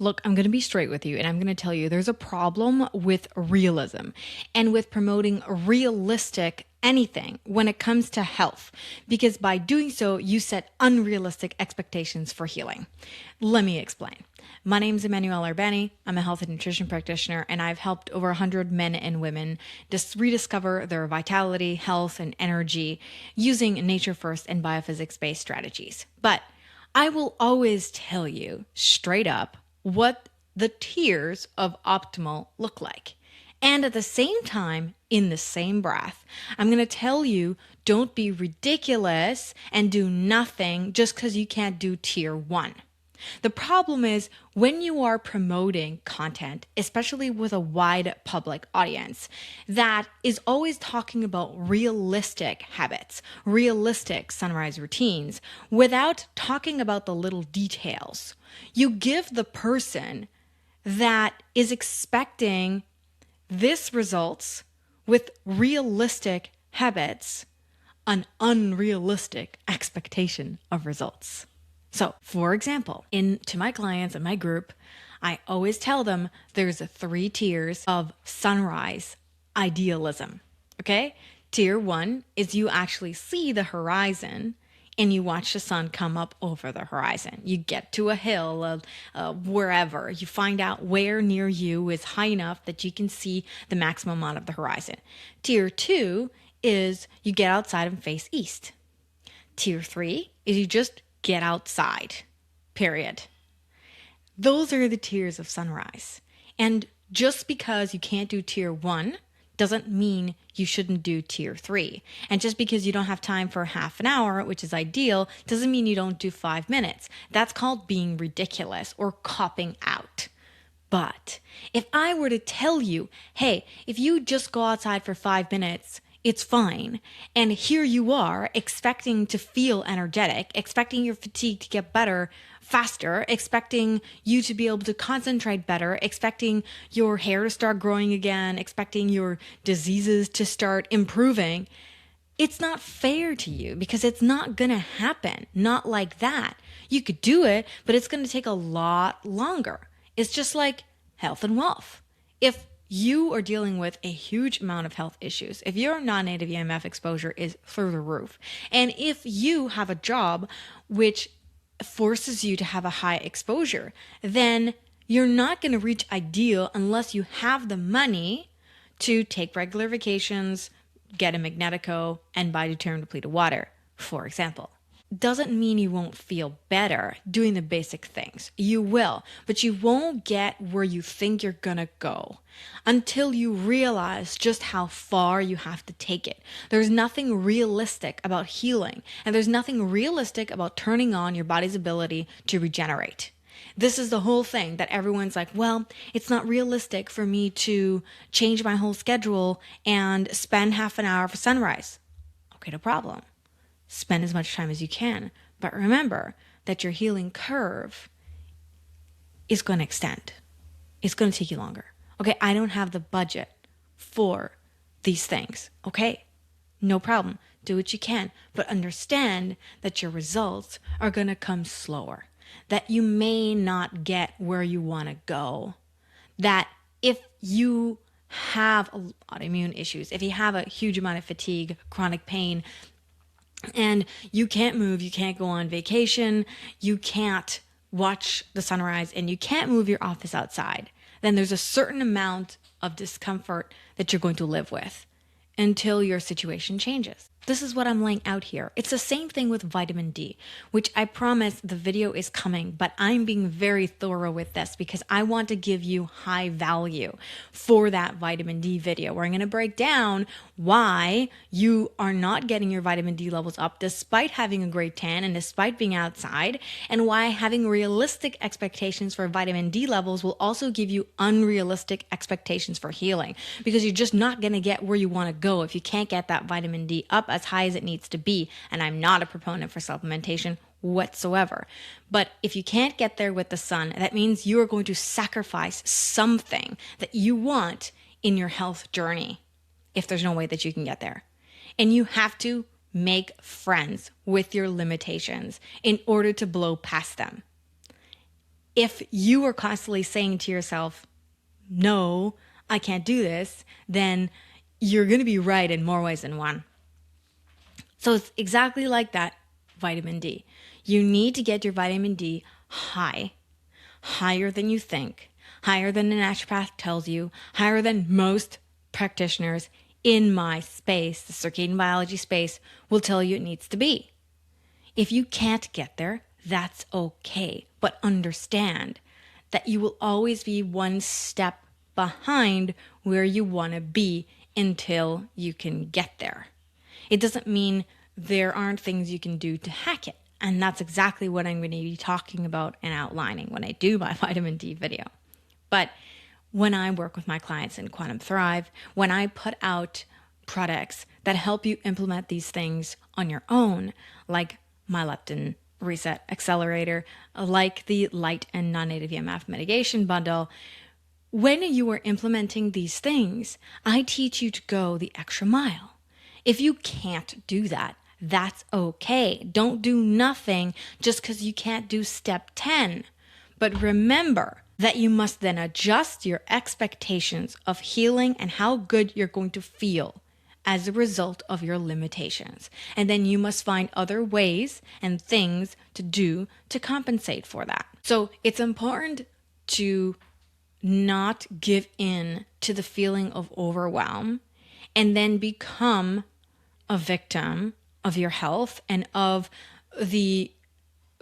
Look, I'm going to be straight with you and I'm going to tell you there's a problem with realism and with promoting realistic anything when it comes to health, because by doing so, you set unrealistic expectations for healing. Let me explain. My name is Emmanuel Arbani. I'm a health and nutrition practitioner, and I've helped over 100 men and women just rediscover their vitality, health, and energy using nature first and biophysics based strategies. But I will always tell you straight up what the tiers of optimal look like. And at the same time, in the same breath, I'm going to tell you don't be ridiculous and do nothing just because you can't do tier one. The problem is when you are promoting content, especially with a wide public audience, that is always talking about realistic habits, realistic sunrise routines, without talking about the little details. You give the person that is expecting this results with realistic habits an unrealistic expectation of results. So, for example, to my clients and my group, I always tell them there's 3 tiers of sunrise idealism. Okay? Tier 1 is you actually see the horizon and you watch the sun come up over the horizon. You get to a hill, wherever. You find out where near you is high enough that you can see the maximum amount of the horizon. Tier 2 is you get outside and face east. Tier 3 is you just get outside, period. Those are the tiers of sunrise. And just because you can't do tier 1 doesn't mean you shouldn't do tier 3. And just because you don't have time for half an hour, which is ideal, doesn't mean you don't do 5 minutes. That's called being ridiculous or copping out. But if I were to tell you, hey, if you just go outside for 5 minutes, it's fine. And here you are expecting to feel energetic, expecting your fatigue to get better faster, expecting you to be able to concentrate better, expecting your hair to start growing again, expecting your diseases to start improving. It's not fair to you because it's not going to happen. Not like that. You could do it, but it's going to take a lot longer. It's just like health and wealth. If you are dealing with a huge amount of health issues, if your non-native EMF exposure is through the roof, and if you have a job which forces you to have a high exposure, then you're not going to reach ideal unless you have the money to take regular vacations, get a Magnetico, and buy deuterium depleted water, for example. Doesn't mean you won't feel better doing the basic things. You will, but you won't get where you think you're gonna go until you realize just how far you have to take it. There's nothing realistic about healing, and there's nothing realistic about turning on your body's ability to regenerate. This is the whole thing that everyone's like, well, it's not realistic for me to change my whole schedule and spend half an hour for sunrise. Okay, no problem. Spend as much time as you can. But remember that your healing curve is going to extend. It's going to take you longer. Okay, I don't have the budget for these things. Okay, no problem. Do what you can. But understand that your results are going to come slower. That you may not get where you want to go. That if you have autoimmune issues, if you have a huge amount of fatigue, chronic pain, and you can't move, you can't go on vacation, you can't watch the sunrise, and you can't move your office outside, then there's a certain amount of discomfort that you're going to live with until your situation changes. This is what I'm laying out here. It's the same thing with vitamin D, which I promise the video is coming, but I'm being very thorough with this because I want to give you high value for that vitamin D video, where I'm going to break down why you are not getting your vitamin D levels up despite having a great tan and despite being outside, and why having realistic expectations for vitamin D levels will also give you unrealistic expectations for healing, because you're just not going to get where you want to go if you can't get that vitamin D up as high as it needs to be. And I'm not a proponent for supplementation whatsoever. But if you can't get there with the sun, that means you are going to sacrifice something that you want in your health journey if there's no way that you can get there. And you have to make friends with your limitations in order to blow past them. If you are constantly saying to yourself, no, I can't do this, then you're going to be right in more ways than one. So it's exactly like that vitamin D. You need to get your vitamin D high, higher than you think, higher than the naturopath tells you, higher than most practitioners in my space, the circadian biology space, will tell you it needs to be. If you can't get there, that's okay. But understand that you will always be one step behind where you want to be until you can get there. It doesn't mean there aren't things you can do to hack it. And that's exactly what I'm going to be talking about and outlining when I do my vitamin D video. But when I work with my clients in Quantum Thrive, when I put out products that help you implement these things on your own, like my leptin reset accelerator, like the light and non-native EMF mitigation bundle, when you are implementing these things, I teach you to go the extra mile. If you can't do that, that's okay. Don't do nothing just because you can't do step 10. But remember that you must then adjust your expectations of healing and how good you're going to feel as a result of your limitations. And then you must find other ways and things to do to compensate for that. So it's important to not give in to the feeling of overwhelm and then become a victim of your health and of the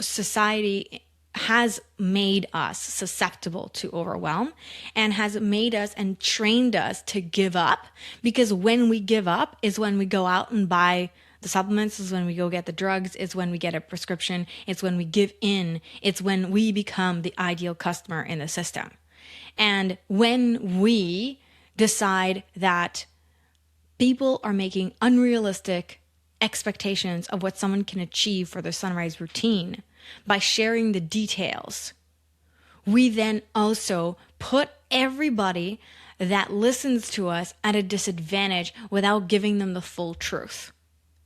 society has made us susceptible to overwhelm and has made us and trained us to give up, because when we give up is when we go out and buy the supplements, is when we go get the drugs, is when we get a prescription, it's when we give in, it's when we become the ideal customer in the system. And when we decide that people are making unrealistic expectations of what someone can achieve for their sunrise routine by sharing the details, we then also put everybody that listens to us at a disadvantage without giving them the full truth.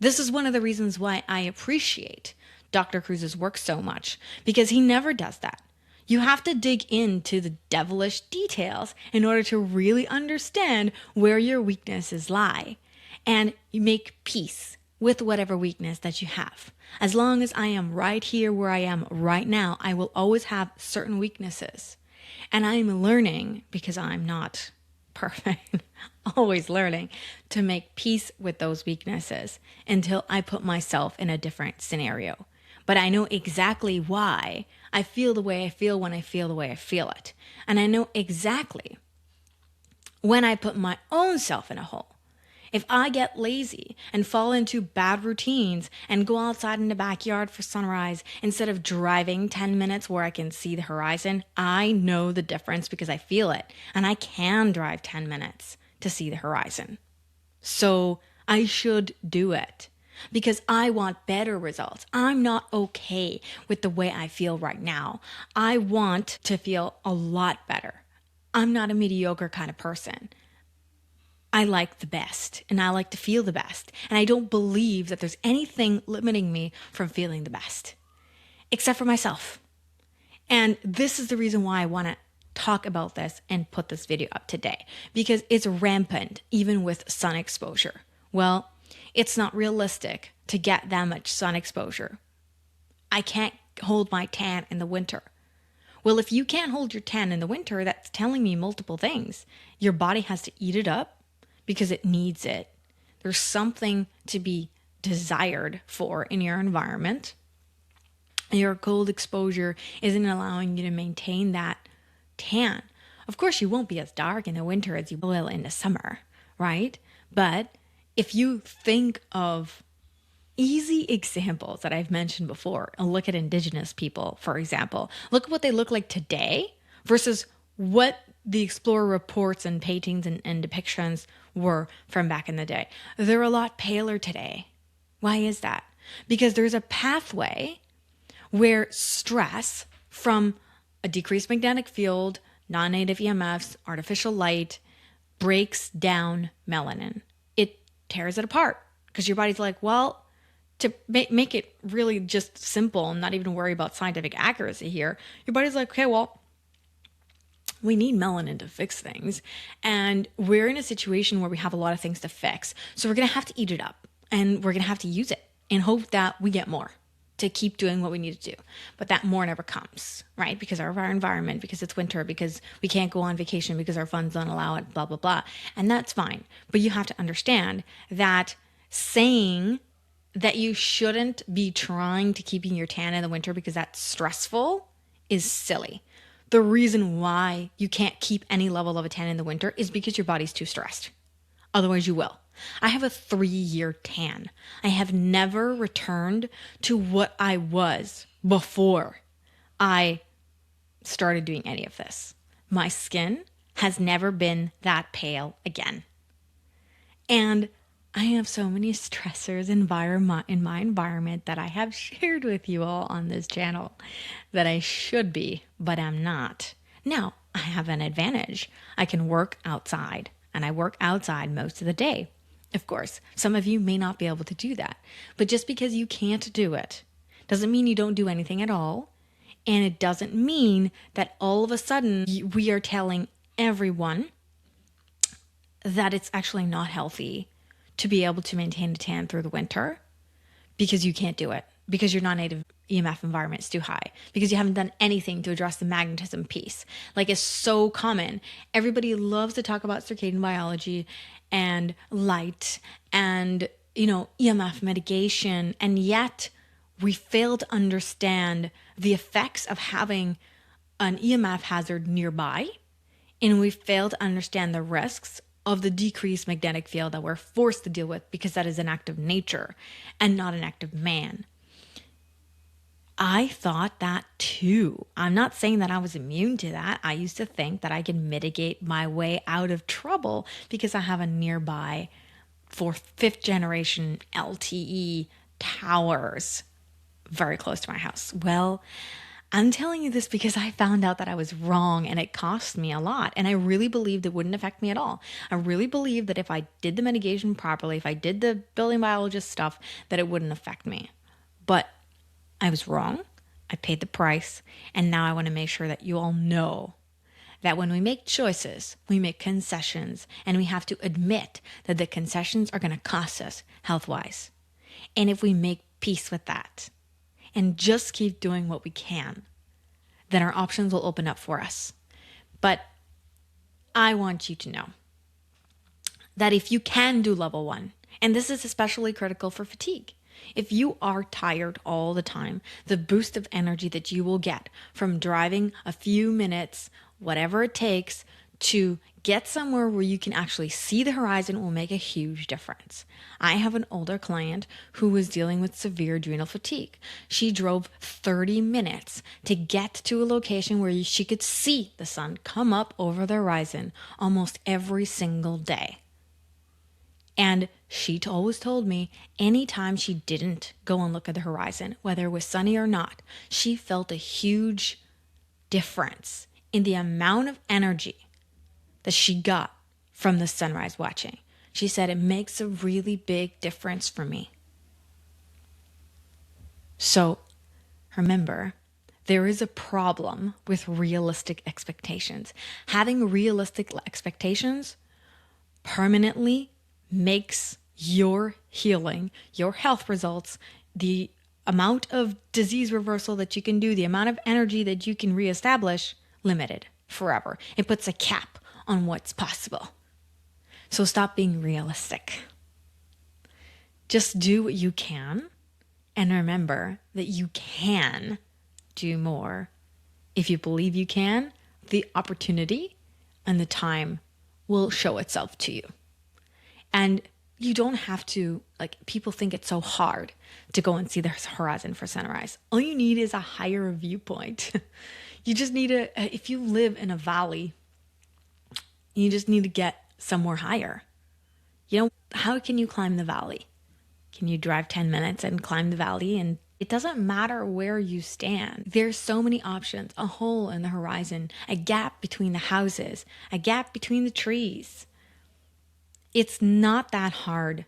This is one of the reasons why I appreciate Dr. Cruz's work so much, because he never does that. You have to dig into the devilish details in order to really understand where your weaknesses lie, and you make peace with whatever weakness that you have. As long as I am right here where I am right now, I will always have certain weaknesses. And I'm learning, because I'm not perfect, always learning to make peace with those weaknesses until I put myself in a different scenario. But I know exactly why I feel the way I feel when I feel the way I feel it. And I know exactly when I put my own self in a hole. If I get lazy and fall into bad routines and go outside in the backyard for sunrise instead of driving 10 minutes where I can see the horizon, I know the difference because I feel it. And I can drive 10 minutes to see the horizon. So I should do it because I want better results. I'm not okay with the way I feel right now. I want to feel a lot better. I'm not a mediocre kind of person. I like the best and I like to feel the best. And I don't believe that there's anything limiting me from feeling the best, except for myself. And this is the reason why I want to talk about this and put this video up today, because it's rampant even with sun exposure. Well, it's not realistic to get that much sun exposure. I can't hold my tan in the winter. Well, if you can't hold your tan in the winter, that's telling me multiple things. Your body has to eat it up because it needs it. There's something to be desired for in your environment. Your cold exposure isn't allowing you to maintain that tan. Of course, you won't be as dark in the winter as you will in the summer, right? But if you think of easy examples that I've mentioned before, and look at Indigenous people, for example, look at what they look like today versus what the Explorer reports and paintings and depictions were from back in the day. They're a lot paler today. Why is that? Because there's a pathway where stress from a decreased magnetic field, non-native EMFs, artificial light, breaks down melanin. It tears it apart because your body's like, well, To make it really just simple and not even worry about scientific accuracy here, your body's like, okay, well, we need melanin to fix things. And we're in a situation where we have a lot of things to fix. So we're going to have to eat it up and we're going to have to use it and hope that we get more to keep doing what we need to do. But that more never comes, right? Because of our environment, because it's winter, because we can't go on vacation, because our funds don't allow it, blah, blah, blah. And that's fine. But you have to understand that saying that you shouldn't be trying to keeping your tan in the winter because that's stressful is silly. The reason why you can't keep any level of a tan in the winter is because your body's too stressed. Otherwise, you will. I have a 3-year tan. I have never returned to what I was before I started doing any of this. My skin has never been that pale again. And I have so many stressors in my environment that I have shared with you all on this channel that I should be, but I'm not. Now, I have an advantage. I can work outside, and I work outside most of the day. Of course, some of you may not be able to do that, but just because you can't do it doesn't mean you don't do anything at all. And it doesn't mean that all of a sudden we are telling everyone that it's actually not healthy to be able to maintain a tan through the winter because you can't do it, because your non-native EMF environment is too high, because you haven't done anything to address the magnetism piece. Like, it's so common. Everybody loves to talk about circadian biology and light and, EMF mitigation. And yet we fail to understand the effects of having an EMF hazard nearby. And we fail to understand the risks of the decreased magnetic field that we're forced to deal with because that is an act of nature and not an act of man. I thought that too. I'm not saying that I was immune to that. I used to think that I could mitigate my way out of trouble because I have a nearby 5th generation LTE towers very close to my house. Well, I'm telling you this because I found out that I was wrong and it cost me a lot. And I really believed it wouldn't affect me at all. I really believed that if I did the mitigation properly, if I did the building biologist stuff, that it wouldn't affect me. But I was wrong. I paid the price. And now I want to make sure that you all know that when we make choices, we make concessions, and we have to admit that the concessions are going to cost us health-wise. And if we make peace with that, and just keep doing what we can, then our options will open up for us. But I want you to know that if you can do level 1, and this is especially critical for fatigue, if you are tired all the time, the boost of energy that you will get from driving a few minutes, whatever it takes, to get somewhere where you can actually see the horizon will make a huge difference. I have an older client who was dealing with severe adrenal fatigue. She drove 30 minutes to get to a location where she could see the sun come up over the horizon almost every single day. And she always told me anytime she didn't go and look at the horizon, whether it was sunny or not, she felt a huge difference in the amount of energy that she got from the sunrise watching. She said, it makes a really big difference for me. So remember, there is a problem with realistic expectations. Having realistic expectations permanently makes your healing, your health results, the amount of disease reversal that you can do, the amount of energy that you can reestablish, limited forever. It puts a cap on what's possible. So stop being realistic. Just do what you can, and remember that you can do more. If you believe you can, the opportunity and the time will show itself to you. And you don't have to, people think it's so hard to go and see the horizon for sunrise. All you need is a higher viewpoint. You just need if you live in a valley, you just need to get somewhere higher. How can you climb the valley? Can you drive 10 minutes and climb the valley? And it doesn't matter where you stand. There's so many options. A hole in the horizon, a gap between the houses, a gap between the trees. It's not that hard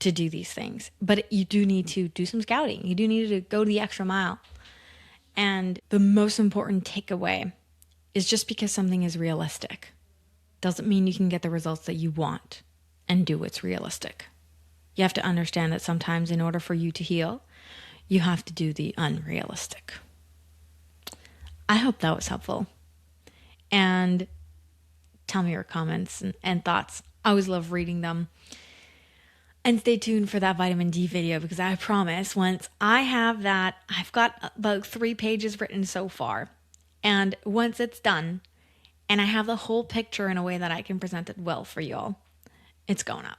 to do these things. But you do need to do some scouting. You do need to go the extra mile. And the most important takeaway is just because something is realistic doesn't mean you can get the results that you want and do what's realistic. You have to understand that sometimes in order for you to heal, you have to do the unrealistic. I hope that was helpful. And tell me your comments and thoughts. I always love reading them. And stay tuned for that vitamin D video, because I promise once I have that, I've got about 3 pages written so far. And once it's done and I have the whole picture in a way that I can present it well for y'all, it's going up.